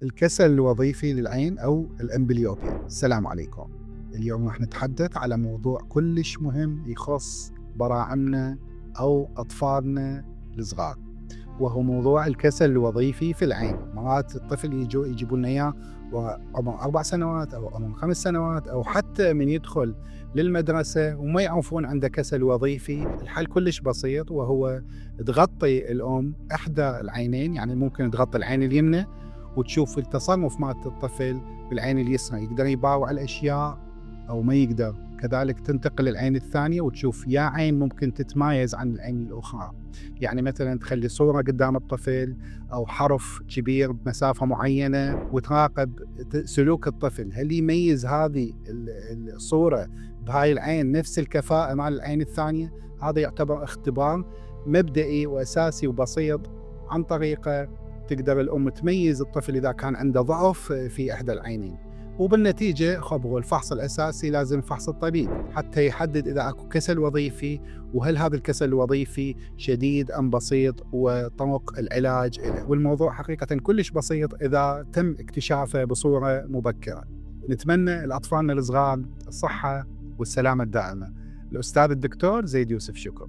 الكسل الوظيفي للعين أو الأمبليوبيا. السلام عليكم. اليوم راح نتحدث على موضوع كلش مهم يخص براعمنا أو أطفالنا الصغار، وهو موضوع الكسل الوظيفي في العين. مرات الطفل يجيبوا لنا إياه وعمره 4 سنوات أو عمره 5 سنوات، أو حتى من يدخل للمدرسة وما يعرفون عنده كسل وظيفي. الحل كلش بسيط، وهو تغطي الأم إحدى العينين، يعني ممكن تغطي العين اليمنى وتشوف التصرف مالت الطفل بالعين اليسرى، يقدر يباوع الأشياء أو ما يقدر. كذلك تنتقل للعين الثانية وتشوف يا عين ممكن تتمايز عن العين الأخرى، يعني مثلا تخلي صورة قدام الطفل أو حرف كبير بمسافة معينة، وتراقب سلوك الطفل، هل يميز هذه الصورة بهاي العين نفس الكفاءة مع العين الثانية. هذا يعتبر اختبار مبدئي وأساسي وبسيط، عن طريقه تقدر الأم تميز الطفل إذا كان عنده ضعف في إحدى العينين. وبالنتيجة خبره الفحص الأساسي لازم فحص الطبيب حتى يحدد إذا أكو كسل وظيفي، وهل هذا الكسل الوظيفي شديد أم بسيط، وطرق العلاج له. والموضوع حقيقة كلش بسيط إذا تم اكتشافه بصورة مبكرة. نتمنى لأطفالنا الصغار الصحة والسلامة الدائمة. الأستاذ الدكتور زيد يوسف، شكر.